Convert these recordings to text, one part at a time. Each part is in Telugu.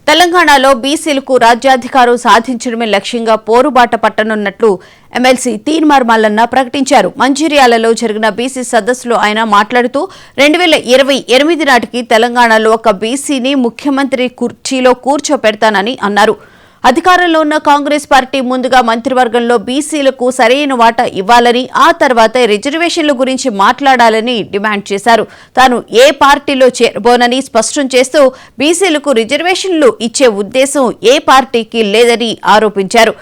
తెలంగాణలో బీసీలకు రాజ్యాధికారం సాధించడమే లక్ష్యంగా పోరుబాట పట్టనున్నట్లు ఎమ్మెల్సీ తీన్మార్ మల్లన్న ప్రకటించారు. మంచిర్యాలలో జరిగిన బీసీ సదస్సులో ఆయన మాట్లాడుతూ 2028 నాటికి తెలంగాణలో ఒక బీసీని ముఖ్యమంత్రి కుర్చీలో కూర్చోపెడతానని అన్నారు. అధికారంలో ఉన్న కాంగ్రెస్ పార్టీ ముందుగా మంత్రివర్గంలో బీసీలకు సరైన వాటా ఇవ్వాలని, ఆ తర్వాత రిజర్వేషన్ల గురించి మాట్లాడాలని డిమాండ్ చేశారు. తాను ఏ పార్టీలో చేరబోనని స్పష్టం చేస్తూ బీసీలకు రిజర్వేషన్లు ఇచ్చే ఉద్దేశం ఏ పార్టీకి లేదని ఆరోపించారు.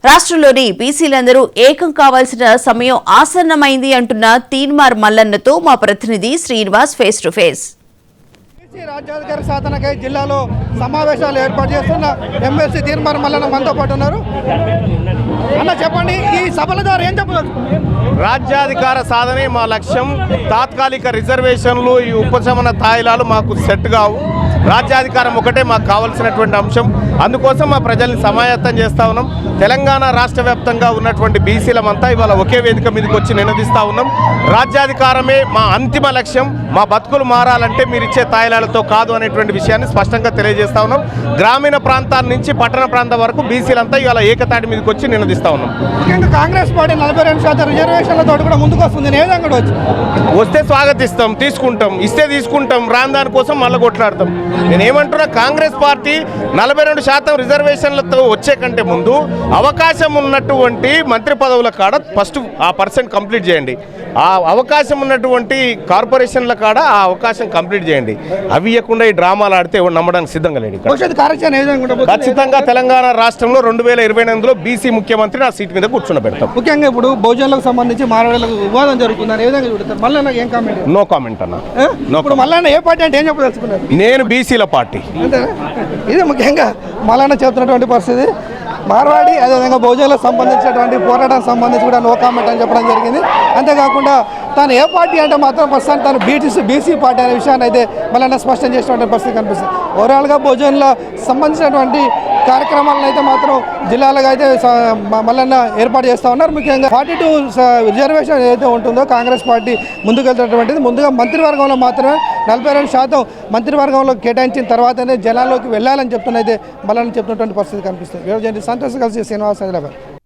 రాష్ట్రంలోని బీసీలందరూ ఏకం కావాల్సిన సమయం ఆసన్నమైంది అంటున్న తీన్మార్ మల్లన్నతో మా ప్రతినిధి శ్రీనివాస్ ఫేస్ టు ఫేస్. రాజ్యాధికార సాధనకై జిల్లాలో సమావేశాలు ఏర్పాటు చేస్తున్న ఎమ్మెల్సీ తీన్మార్ మల్లన్న మనతో పాటు ఉన్నారు. అన్న చెప్పండి, ఈ సభల ద్వారా ఏం చెప్పవచ్చు? రాజ్యాధికార సాధనే మా లక్ష్యం. తాత్కాలిక రిజర్వేషన్లు, ఈ ఉపశమన తాయిలాలు మాకు సెట్ కావు. రాజ్యాధికారం ఒకటే మాకు కావాల్సినటువంటి అంశం. అందుకోసం మా ప్రజల్ని సమాయత్తం చేస్తూ ఉన్నాం. తెలంగాణ రాష్ట్ర వ్యాప్తంగా ఉన్నటువంటి బీసీలమంతా ఇవాళ ఒకే వేదిక మీదకి వచ్చి నినదిస్తూ ఉన్నాం. రాజ్యాధికారమే మా అంతిమ లక్ష్యం. మా బతుకులు మారాలంటే మీరు ఇచ్చే తాయిలాలతో కాదు అనేటువంటి విషయాన్ని స్పష్టంగా తెలియజేస్తూ ఉన్నాం. గ్రామీణ ప్రాంతాల నుంచి పట్టణ ప్రాంతం వరకు బీసీలంతా ఇవాళ ఏకతాటి మీదకి వచ్చి నినదిస్తూ ఉన్నాం. ముఖ్యంగా కాంగ్రెస్ పార్టీ 42% రిజర్వేషన్లతో కూడా ముందుకు వస్తుంది. ఏ విధంగా వస్తే స్వాగతిస్తాం, తీసుకుంటాం. ఇస్తే తీసుకుంటాం, రాని దానికోసం మళ్ళీ కొట్లాడతాం. నేనేమంటున్నా, కాంగ్రెస్ పార్టీ 42% రిజర్వేషన్లతో వచ్చే కంటే ముందు అవకాశం ఉన్నటువంటి మంత్రి పదవుల కాడ ఫస్ట్ ఆ పర్సెంట్ కంప్లీట్ చేయండి. ఆ అవకాశం ఉన్నటువంటి కార్పొరేషన్ల కాడ ఆ అవకాశం కంప్లీట్ చేయండి. అవి ఇవ్వకుండా ఈ డ్రామాలు ఆడితే నమ్మడానికి సిద్ధంగా లేదు. ఖచ్చితంగా తెలంగాణ రాష్ట్రంలో 2028లో బీసీ ముఖ్యమంత్రి నా సీట్ మీద కూర్చుని పెడతాం. ముఖ్యంగా ఇప్పుడు బహుజనులకు సంబంధించి మారవాళ్ళకు వివాదం జరుగుతుంది. ఏ విధంగా చూడతారు? మళ్ళీ ఏం కామెంట్? నో కామెంట్ అన్న. ఇప్పుడు మళ్ళీ ఏ పార్టీ అంటే ఏం చెప్పదలుచుకున్నారు? నేను బీసీల పార్టీ. ఇది ముఖ్యంగా మళ్ళీ చెప్తున్నటువంటి పరిస్థితి. మార్వాడి అదేవిధంగా బహుజనులకు సంబంధించినటువంటి పోరాటానికి సంబంధించి కూడా నో కామెంట్ అని చెప్పడం జరిగింది. అంతేకాకుండా తను ఏ పార్టీ అంటే మాత్రం ప్రస్తుతానికి తను బీసీ పార్టీ అనే విషయాన్ని అయితే మళ్ళీ స్పష్టం చేసినటువంటి పరిస్థితి కనిపిస్తుంది. ఓవరాల్గా బహుజనుల సంబంధించినటువంటి కార్యక్రమాలను అయితే మాత్రం జిల్లాలుగా అయితే మళ్ళీ ఏర్పాటు చేస్తూ ఉన్నారు. ముఖ్యంగా 42 రిజర్వేషన్ ఏదైతే ఉంటుందో కాంగ్రెస్ పార్టీ ముందుకెళ్తున్నటువంటిది. ముందుగా మంత్రివర్గంలో మాత్రమే 42% మంత్రివర్గంలో కేటాయించిన తర్వాతనే జనాల్లోకి వెళ్ళాలని చెప్తున్నైతే మళ్ళీ చెప్తున్నటువంటి పరిస్థితి కనిపిస్తుంది. సంతోష్ కలిసి శ్రీనివాస్ హైదరాబాద్.